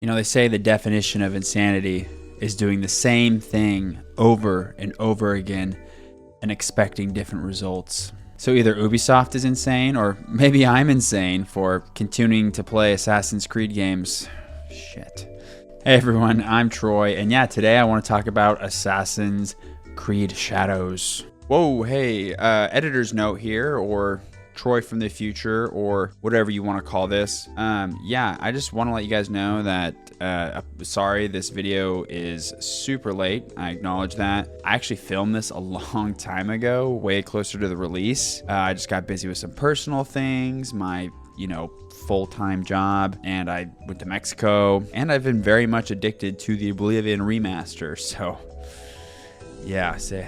You know, they say the definition of insanity is doing the same thing over and over again and expecting different results. So either Ubisoft is insane, or maybe I'm insane for continuing to play Assassin's Creed games. Shit. Hey everyone, I'm Troy, and yeah, today I want to talk about Assassin's Creed Shadows. Whoa, hey, editor's note here, or Troy from the future, or whatever you want to call this. Yeah, I just want to let you guys know that, sorry, this video is super late. I acknowledge that. I actually filmed this a long time ago, way closer to the release. I just got busy with some personal things, my, full-time job, and I went to Mexico, and I've been very much addicted to the Oblivion remaster, so yeah, say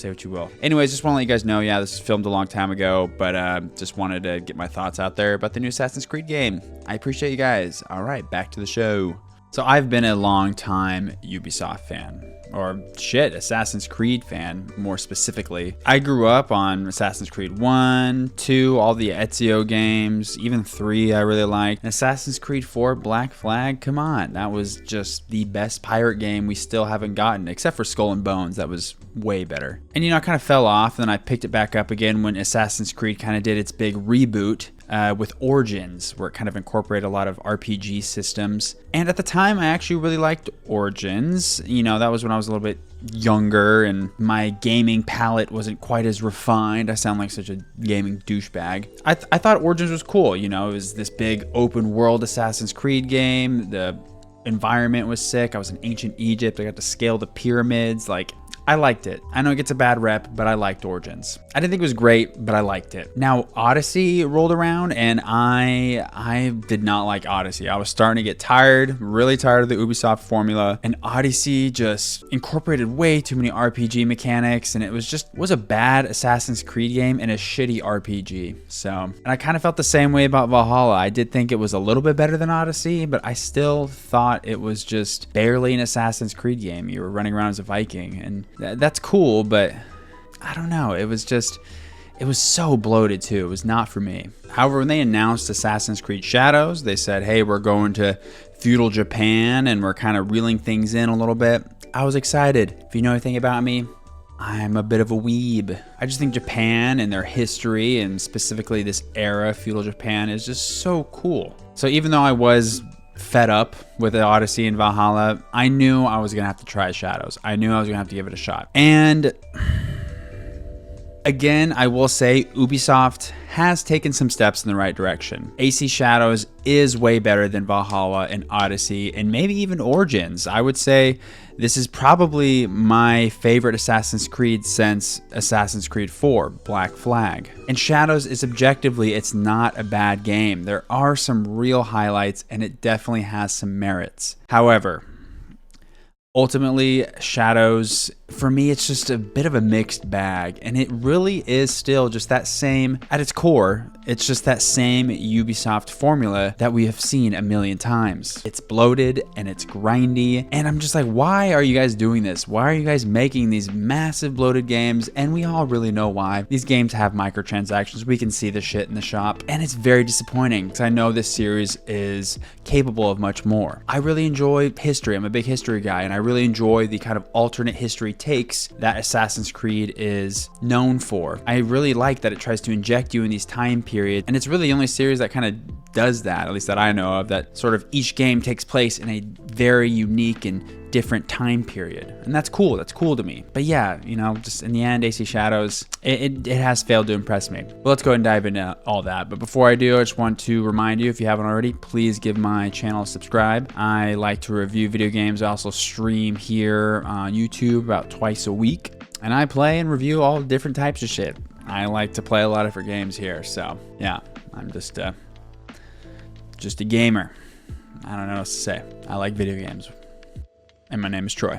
what you will. Anyways, just want to let you guys know, yeah, this was filmed a long time ago, but just wanted to get my thoughts out there about the new Assassin's Creed game. I appreciate you guys. All right, back to the show. So I've been a long time Ubisoft fan, or shit, Assassin's Creed fan, more specifically. I grew up on Assassin's Creed 1, 2, all the Ezio games, even 3 I really liked. And Assassin's Creed 4, Black Flag, come on. That was just the best pirate game we still haven't gotten, except for Skull and Bones. That was way better. And I kind of fell off, and then I picked it back up again when Assassin's Creed kind of did its big reboot. With Origins, where it kind of incorporated a lot of RPG systems. And at the time, I actually really liked Origins. That was when I was a little bit younger and my gaming palette wasn't quite as refined. I sound like such a gaming douchebag. I thought Origins was cool. It was this big open world Assassin's Creed game. The environment was sick. I was in ancient Egypt. I got to scale the pyramids. I liked it. I know it gets a bad rep, but I liked Origins. I didn't think it was great, but I liked it. Now, Odyssey rolled around, and I did not like Odyssey. I was starting to get tired, really tired of the Ubisoft formula, and Odyssey just incorporated way too many RPG mechanics, and it was a bad Assassin's Creed game and a shitty RPG. And I kind of felt the same way about Valhalla. I did think it was a little bit better than Odyssey, but I still thought it was just barely an Assassin's Creed game. You were running around as a Viking, and that's cool, but I don't know. It was so bloated too. It was not for me. However, when they announced Assassin's Creed Shadows, they said, hey, we're going to feudal Japan and we're kind of reeling things in a little bit. I was excited. If you know anything about me, I'm a bit of a weeb. I just think Japan and their history, and specifically this era, feudal Japan, is just so cool. So even though I was fed up with the Odyssey and Valhalla, I knew I was gonna have to try Shadows. I knew I was gonna have to give it a shot. And again, I will say Ubisoft has taken some steps in the right direction. AC Shadows is way better than Valhalla and Odyssey, and maybe even Origins. I would say this is probably my favorite Assassin's Creed since Assassin's Creed 4, Black Flag. And Shadows is objectively, it's not a bad game. There are some real highlights, and it definitely has some merits. However, ultimately, Shadows, for me, it's just a bit of a mixed bag, and it really is still just that same, at its core, it's just that same Ubisoft formula that we have seen a million times. It's bloated, and it's grindy, and I'm just like, why are you guys doing this? Why are you guys making these massive bloated games? And we all really know why. These games have microtransactions. We can see the shit in the shop, and it's very disappointing, because I know this series is capable of much more. I really enjoy history. I'm a big history guy, and I really enjoy the kind of alternate history takes that Assassin's Creed is known for. I really like that it tries to inject you in these time periods, and it's really the only series that kind of does that, at least that I know of, that sort of each game takes place in a very unique and different time period. And that's cool. That's cool to me. But yeah, just in the end, AC Shadows, it has failed to impress me. Well, let's go ahead and dive into all that. But before I do, I just want to remind you, if you haven't already, please give my channel a subscribe. I like to review video games. I also stream here on YouTube about twice a week. And I play and review all different types of shit. I like to play a lot of different games here. So yeah, I'm just a gamer. I don't know what else to say. I like video games. And my name is Troy.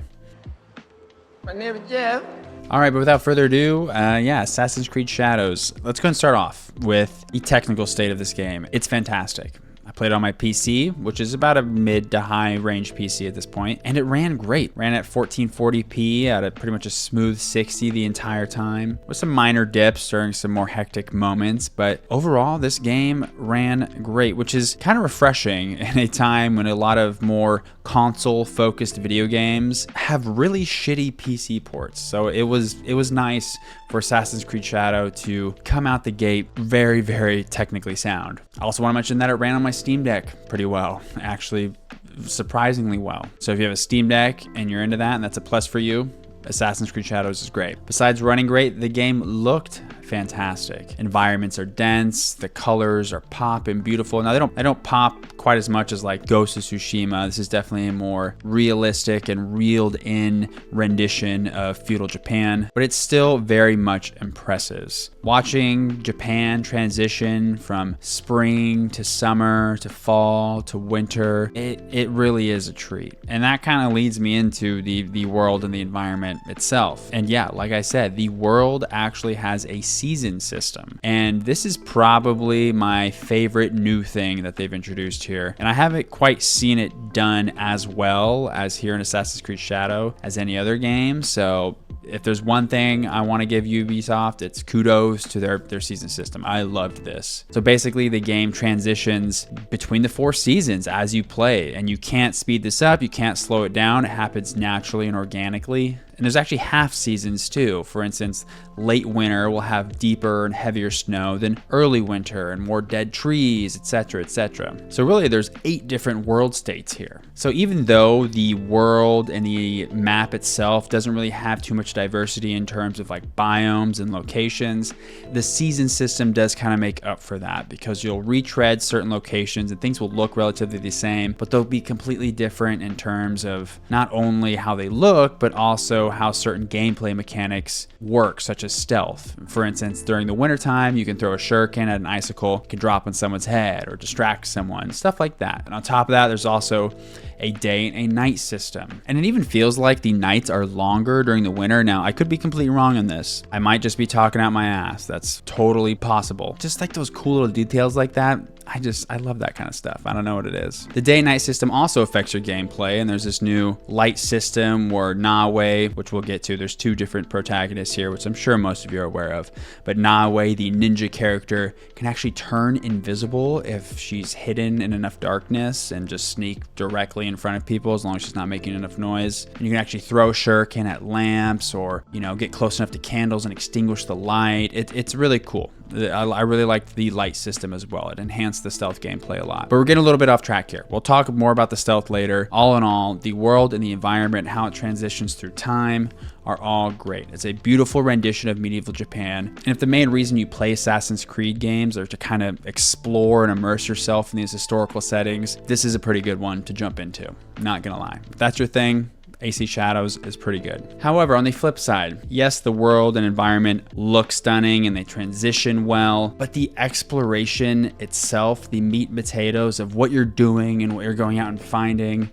My name is Jeff. All right, but without further ado, Assassin's Creed Shadows. Let's go and start off with the technical state of this game. It's fantastic. I played on my PC, which is about a mid to high range PC at this point, and it ran great. Ran at 1440p at a pretty much a smooth 60 the entire time, with some minor dips during some more hectic moments, but overall this game ran great, which is kind of refreshing in a time when a lot of more console-focused video games have really shitty PC ports. So it was nice for Assassin's Creed Shadow to come out the gate very, very technically sound. I also want to mention that it ran on my Steam Deck pretty well, actually surprisingly well. So if you have a Steam Deck and you're into that and that's a plus for you, Assassin's Creed Shadows is great. Besides running great, the game looked fantastic. Environments are dense, the colors are pop and beautiful. Now they don't pop quite as much as like Ghost of Tsushima. This is definitely a more realistic and reeled in rendition of feudal Japan, but it's still very much impressive. Watching Japan transition from spring to summer to fall to winter, it really is a treat. And that kind of leads me into the world and the environment itself. And yeah, like I said, the world actually has a season system. And this is probably my favorite new thing that they've introduced here. And I haven't quite seen it done as well as here in Assassin's Creed Shadow as any other game. So if there's one thing I want to give Ubisoft, it's kudos to their season system. I loved this. So basically the game transitions between the 4 seasons as you play, and you can't speed this up, you can't slow it down. It happens naturally and organically. And there's actually half seasons too. For instance, late winter will have deeper and heavier snow than early winter and more dead trees, etc., etc. So really there's 8 different world states here. So even though the world and the map itself doesn't really have too much diversity in terms of like biomes and locations, the season system does kind of make up for that, because you'll retread certain locations and things will look relatively the same, but they'll be completely different in terms of not only how they look, but also how certain gameplay mechanics work, such as stealth. For instance, during the wintertime, you can throw a shuriken at an icicle, it can drop on someone's head or distract someone, stuff like that. And on top of that, there's also a day and a night system. And it even feels like the nights are longer during the winter. Now, I could be completely wrong on this. I might just be talking out my ass. That's totally possible. Just like those cool little details like that. I love that kind of stuff. I don't know what it is. The day-night system also affects your gameplay, and there's this new light system where Nawe, which we'll get to, there's 2 different protagonists here, which I'm sure most of you are aware of, but Nawe, the ninja character, can actually turn invisible if she's hidden in enough darkness and just sneak directly in front of people as long as she's not making enough noise. And you can actually throw shuriken at lamps or, get close enough to candles and extinguish the light. It's really cool. I really liked the light system as well. It enhanced the stealth gameplay a lot. But we're getting a little bit off track here. We'll talk more about the stealth later. All in all, the world and the environment, how it transitions through time, are all great. It's a beautiful rendition of medieval Japan. And if the main reason you play Assassin's Creed games are to kind of explore and immerse yourself in these historical settings, this is a pretty good one to jump into. Not gonna lie. If that's your thing, AC Shadows is pretty good. However, on the flip side, yes, the world and environment look stunning and they transition well, but the exploration itself, the meat and potatoes of what you're doing and what you're going out and finding,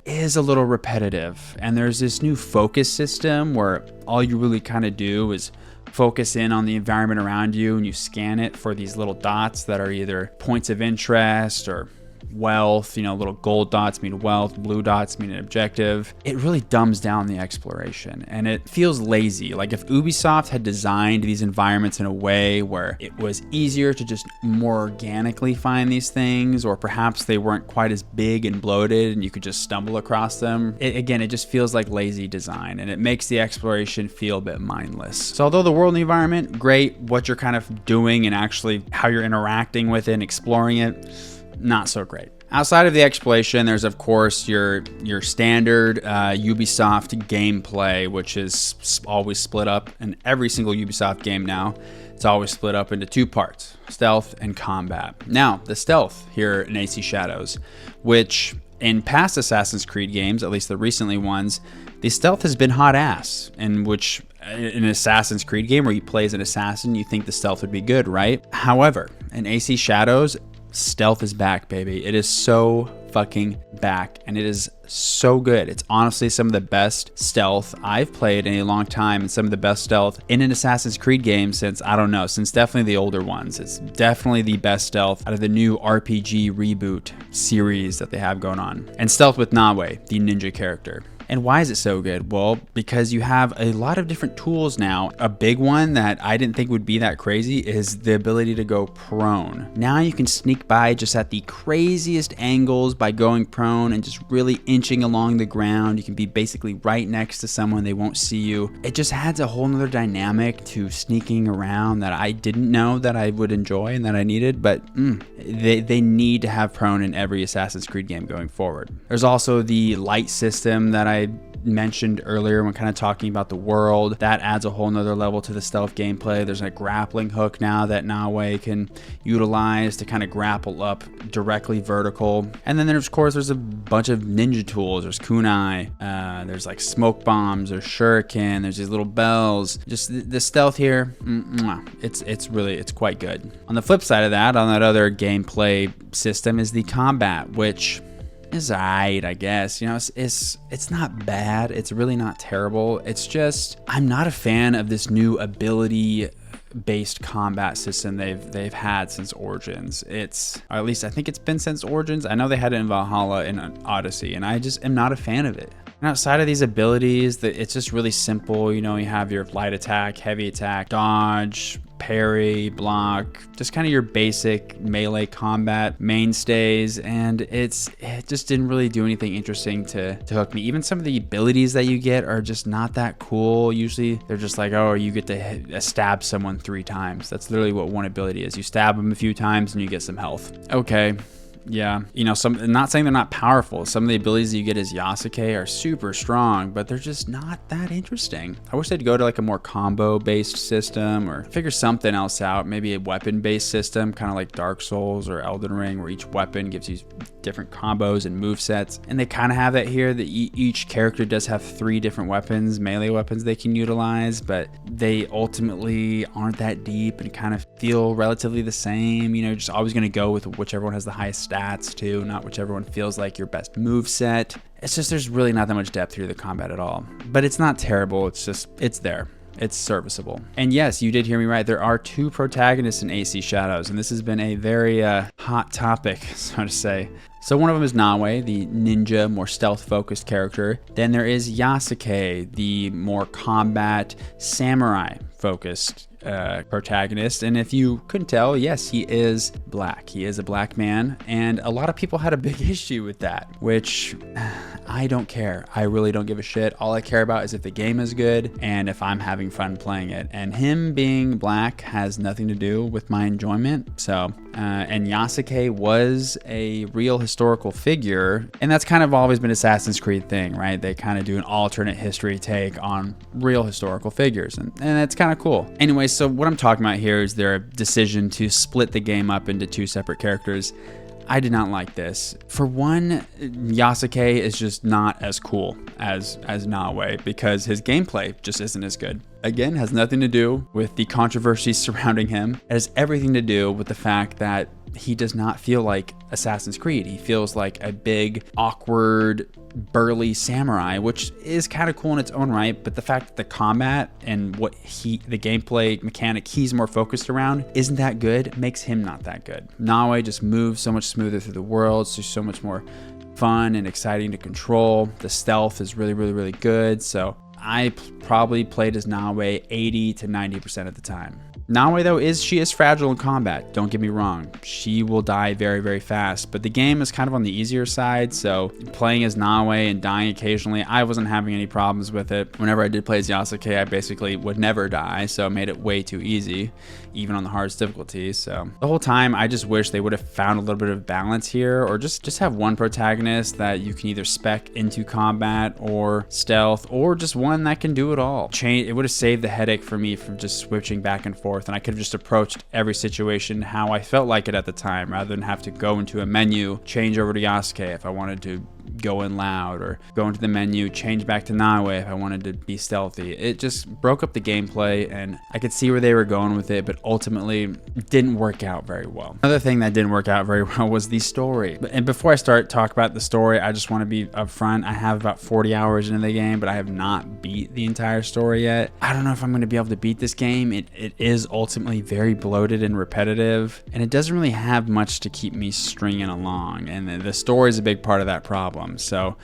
is a little repetitive. And there's this new focus system where all you really kind of do is focus in on the environment around you and you scan it for these little dots that are either points of interest or wealth. Little gold dots mean wealth, blue dots mean an objective. It really dumbs down the exploration and it feels lazy. Like if Ubisoft had designed these environments in a way where it was easier to just more organically find these things, or perhaps they weren't quite as big and bloated and you could just stumble across them. It just feels like lazy design and it makes the exploration feel a bit mindless. So although the world and the environment, great, what you're kind of doing and actually how you're interacting with it and exploring it, not so great. Outside of the exploration, there's of course your standard Ubisoft gameplay, which is always split up in every single Ubisoft game now. It's always split up into 2 parts, stealth and combat. Now, the stealth here in AC Shadows, which in past Assassin's Creed games, at least the recently ones, the stealth has been hot ass, in which in an Assassin's Creed game where you play as an assassin, you think the stealth would be good, right? However, in AC Shadows, stealth is back, baby. It is so fucking back, and it is so good. It's honestly some of the best stealth I've played in a long time, and some of the best stealth in an Assassin's Creed game since, I don't know, since definitely the older ones. It's definitely the best stealth out of the new RPG reboot series that they have going on. And stealth with Nawe, the ninja character. And why is it so good? Well, because you have a lot of different tools now. A big one that I didn't think would be that crazy is the ability to go prone. Now you can sneak by just at the craziest angles by going prone and just really inching along the ground. You can be basically right next to someone, they won't see you. It just adds a whole nother dynamic to sneaking around that I didn't know that I would enjoy and that I needed, but they need to have prone in every Assassin's Creed game going forward. There's also the light system that I mentioned earlier when kind of talking about the world. That adds a whole nother level to the stealth gameplay. There's a grappling hook now that Nawe can utilize to kind of grapple up directly vertical. And then there's, of course, there's a bunch of ninja tools. There's kunai, there's like smoke bombs, there's shuriken, there's these little bells. Just the stealth here, it's quite good. On the flip side of that, on that other gameplay system is the combat, which is alright, I guess. You know, it's not bad. It's really not terrible. It's just, I'm not a fan of this new ability based combat system they've had since Origins. Or at least I think it's been since Origins. I know they had it in Valhalla and Odyssey, and I just am not a fan of it. And outside of these abilities, it's just really simple. You know, you have your light attack, heavy attack, dodge, parry, block, just kind of your basic melee combat mainstays, and it just didn't really do anything interesting to hook me. Even some of the abilities that you get are just not that cool. Usually they're just like, oh, you get to stab someone 3 times. That's literally what one ability is. You stab them a few times and you get some health. Okay. Yeah, you know, not saying they're not powerful. Some of the abilities that you get as Yasuke are super strong, but they're just not that interesting. I wish they'd go to like a more combo-based system or figure something else out. Maybe a weapon-based system, kind of like Dark Souls or Elden Ring, where each weapon gives you different combos and movesets. And they kind of have that here, that each character does have 3 different weapons, melee weapons they can utilize, but they ultimately aren't that deep and kind of feel relatively the same. You know, you're just always going to go with whichever one has the highest stats too, not whichever one feels like your best move set. It's just, there's really not that much depth through the combat at all, but it's not terrible. It's there. It's serviceable. And yes, you did hear me right. There are 2 protagonists in AC Shadows, and this has been a very hot topic, so to say. So one of them is Nawe, the ninja, more stealth-focused character. Then there is Yasuke, the more combat, samurai-focused protagonist. And if you couldn't tell, yes, he is black. He is a black man, and a lot of people had a big issue with that, which I don't care. I really don't give a shit. All I care about is if the game is good and if I'm having fun playing it. And him being black has nothing to do with my enjoyment. So, and Yasuke was a real historical figure, and that's kind of always been Assassin's Creed thing, right? They kind of do an alternate history take on real historical figures, and it's kind of cool. Anyway, so what I'm talking about here is their decision to split the game up into 2 separate characters. I did not like this. For one, Yasuke is just not as cool as Nawe because his gameplay just isn't as good. Again, has nothing to do with the controversies surrounding him. It has everything to do with the fact that he does not feel like Assassin's Creed. He feels like a big, awkward, burly samurai, which is kind of cool in its own right, but the fact that the combat and the gameplay mechanic he's more focused around isn't that good makes him not that good. Nawe just moves so much smoother through the world, so much more fun and exciting to control. The stealth is really, really, really good, so I probably played as Nawe 80 to 90% of the time. Nawe, though, she is fragile in combat. Don't get me wrong. She will die very, very fast, but the game is kind of on the easier side, so playing as Nawe and dying occasionally, I wasn't having any problems with it. Whenever I did play as Yasuke, I basically would never die, so it made it way too easy, even on the hardest difficulties. So the whole time, I just wish they would have found a little bit of balance here, or just have one protagonist that you can either spec into combat or stealth, or just one that can do it all. It would have saved the headache for me from just switching back and forth forth, and I could have just approached every situation how I felt like it at the time, rather than have to go into a menu, change over to Yasuke if I wanted to go in loud, or go into the menu, change back to Naue if I wanted to be stealthy. It just broke up the gameplay, and I could see where they were going with it, but ultimately didn't work out very well. Another thing that didn't work out very well was the story. And before I start talk about the story, I just want to be upfront. I have about 40 hours into the game, but I have not beat the entire story yet. I don't know if I'm going to be able to beat this game. It is ultimately very bloated and repetitive, and it doesn't really have much to keep me stringing along, and the story is a big part of that problem. So,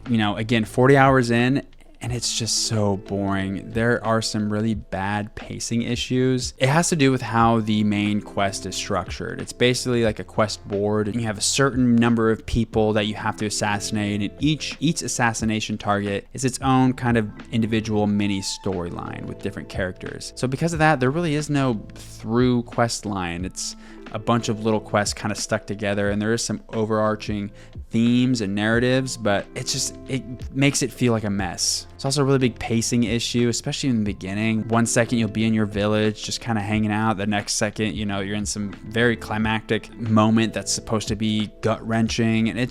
again, 40 hours in, and it's just so boring. There are some really bad pacing issues. It has to do with how the main quest is structured. It's basically like a quest board, and you have a certain number of people that you have to assassinate, and each assassination target is its own kind of individual mini storyline with different characters. So because of that, there really is no through quest line. It's a bunch of little quests kind of stuck together, and there is some overarching themes and narratives, but it makes it feel like a mess. It's also a really big pacing issue, especially in the beginning. One second you'll be in your village just kind of hanging out, the next second you're in some very climactic moment that's supposed to be gut-wrenching, and it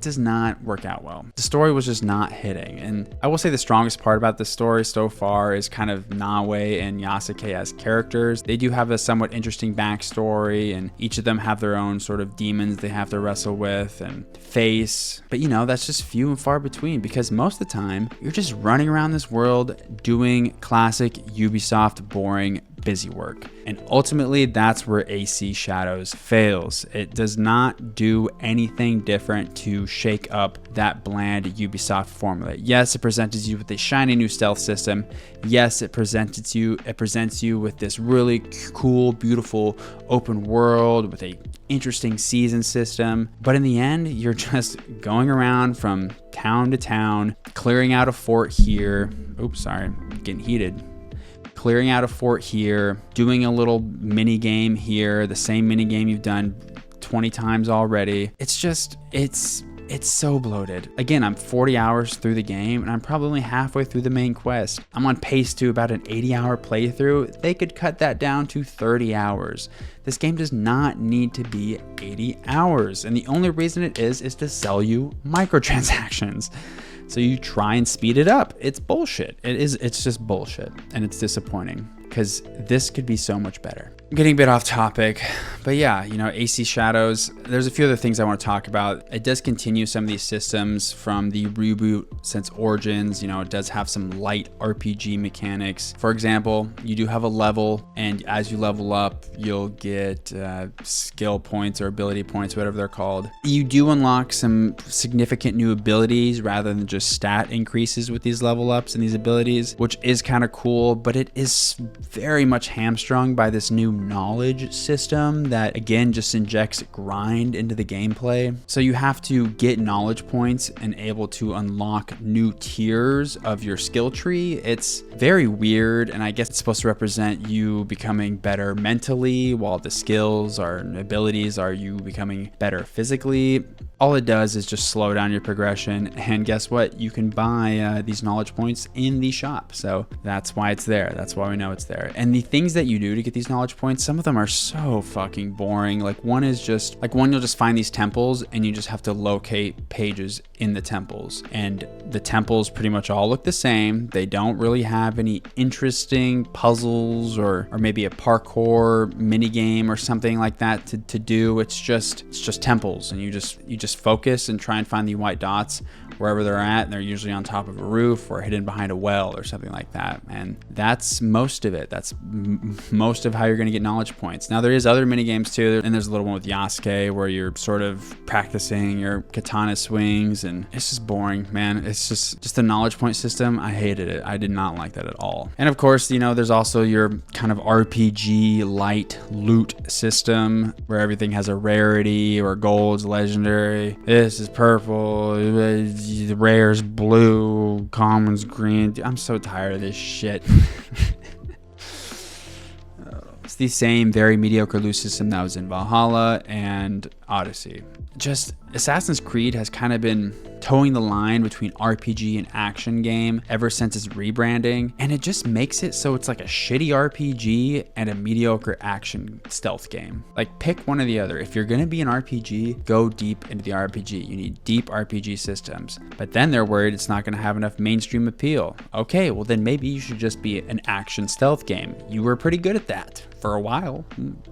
does not work out well. The story was just not hitting, and I will say the strongest part about the story so far is kind of Naue and Yasuke as characters. They do have a somewhat interesting backstory, and each of them have their own sort of demons they have to wrestle with and face, but that's just few and far between, because most of the time you're just running around this world doing classic Ubisoft boring busy work. And ultimately, that's where AC Shadows fails. It does not do anything different to shake up that bland Ubisoft formula. Yes, it presents you with a shiny new stealth system. Yes, it presents you with this really cool, beautiful open world with a interesting season system. But in the end, you're just going around from town to town, clearing out a fort here. Oops, sorry, getting heated. Clearing out a fort here, doing a little mini game here, the same mini game you've done 20 times already. It's so bloated. Again, I'm 40 hours through the game, and I'm probably only halfway through the main quest. I'm on pace to about an 80-hour playthrough. They could cut that down to 30 hours. This game does not need to be 80 hours, and the only reason it is to sell you microtransactions. So you try and speed it up. It's bullshit. It's just bullshit, and it's disappointing, because this could be so much better. I'm getting a bit off topic, but yeah, AC Shadows, there's a few other things I want to talk about. It does continue some of these systems from the reboot since Origins. It does have some light RPG mechanics. For example, you do have a level, and as you level up, you'll get skill points or ability points, whatever they're called. You do unlock some significant new abilities rather than just stat increases with these level ups and these abilities, which is kind of cool, but it is very much hamstrung by this new knowledge system that again just injects grind into the gameplay. So you have to get knowledge points and able to unlock new tiers of your skill tree. It's very weird, and I guess it's supposed to represent you becoming better mentally, while the skills or abilities are you becoming better physically. All it does is just slow down your progression, and guess what? You can buy these knowledge points in the shop, so that's why it's there. That's why we know it's there. And the things that you do to get these knowledge points, some of them are so fucking boring. One you'll just find these temples, and you just have to locate pages in the temples, and the temples pretty much all look the same. They don't really have any interesting puzzles or maybe a parkour mini game or something like that to do. It's just temples, and you just focus and try and find the white dots wherever they're at, and they're usually on top of a roof or hidden behind a well or something like that. And that's most of it. That's most of how you're going to get knowledge points. Now there is other mini games too, and there's a little one with Yasuke where you're sort of practicing your katana swings, and it's just boring, man. It's just the knowledge point system. I hated it. I did not like that at all. And of course, there's also your kind of RPG light loot system where everything has a rarity, or gold's legendary. This is purple. The rare's blue. Common's green. I'm so tired of this shit. It's the same very mediocre loot system that was in Valhalla and Odyssey. Just Assassin's Creed has kind of been towing the line between RPG and action game ever since its rebranding, and it just makes it so it's like a shitty RPG and a mediocre action stealth game. Like, pick one or the other. If you're gonna be an RPG, go deep into the RPG. You need deep RPG systems. But then they're worried it's not gonna have enough mainstream appeal. Okay, well then maybe you should just be an action stealth game. You were pretty good at that for a while.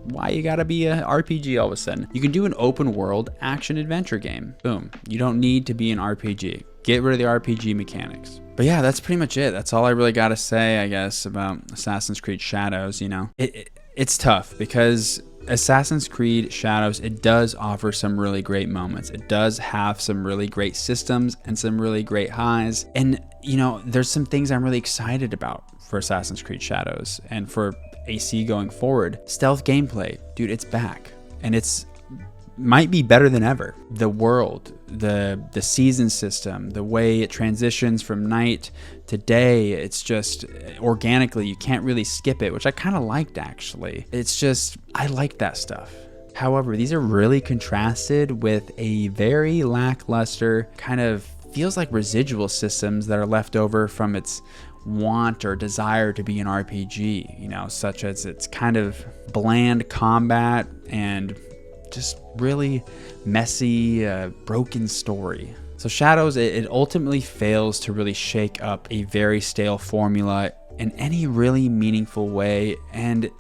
Why you gotta be a RPG all of a sudden? You can do an open world action adventure game. Boom. You don't need to be an RPG. Get rid of the RPG mechanics. But yeah, that's pretty much it. That's all I really gotta say, I guess, about Assassin's Creed Shadows. You know, it's tough because Assassin's Creed Shadows, it does offer some really great moments. It does have some really great systems and some really great highs. And, you know, there's some things I'm really excited about for Assassin's Creed Shadows and for AC going forward. Stealth gameplay, dude, it's back. And it's might be better than ever. The world, the season system, the way it transitions from night to day, it's just organically, you can't really skip it, which I kind of liked actually. It's just, I like that stuff. However, these are really contrasted with a very lackluster, kind of feels like residual systems that are left over from its want or desire to be an RPG, you know, such as its kind of bland combat and just really messy, broken story. So Shadows, it ultimately fails to really shake up a very stale formula in any really meaningful way, and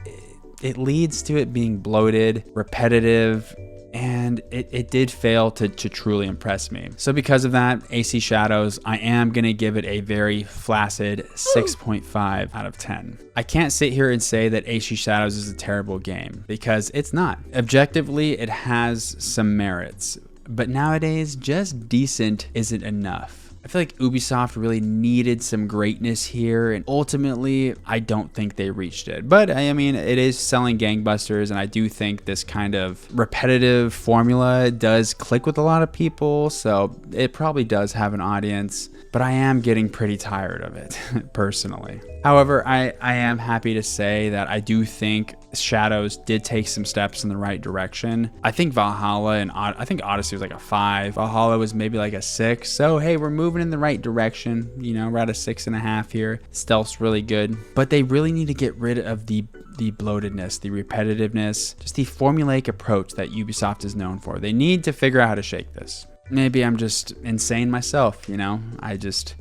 it leads to it being bloated, repetitive, and it did fail to truly impress me. So because of that, AC Shadows, I am going to give it a very flaccid 6.5 out of 10. I can't sit here and say that AC Shadows is a terrible game, because it's not. Objectively, it has some merits, but nowadays, just decent isn't enough. I feel like Ubisoft really needed some greatness here, and ultimately, I don't think they reached it. But I mean, it is selling gangbusters, and I do think this kind of repetitive formula does click with a lot of people, so it probably does have an audience, but I am getting pretty tired of it, personally. However, I am happy to say that I do think Shadows did take some steps in the right direction. I think Valhalla and I think Odyssey was like a 5. Valhalla was maybe like a 6. So hey, we're moving in the right direction. You know, we're at a 6.5 here. Stealth's really good, but they really need to get rid of the bloatedness, the repetitiveness, just the formulaic approach that Ubisoft is known for. They need to figure out how to shake this. Maybe I'm just insane myself, you know? I just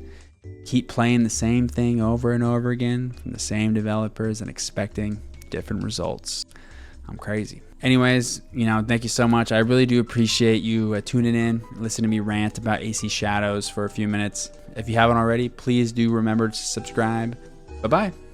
keep playing the same thing over and over again from the same developers and expecting different results. I'm crazy. Anyways, you know, thank you so much. I really do appreciate you tuning in, listening to me rant about AC Shadows for a few minutes. If you haven't already, please do remember to subscribe. Bye-bye.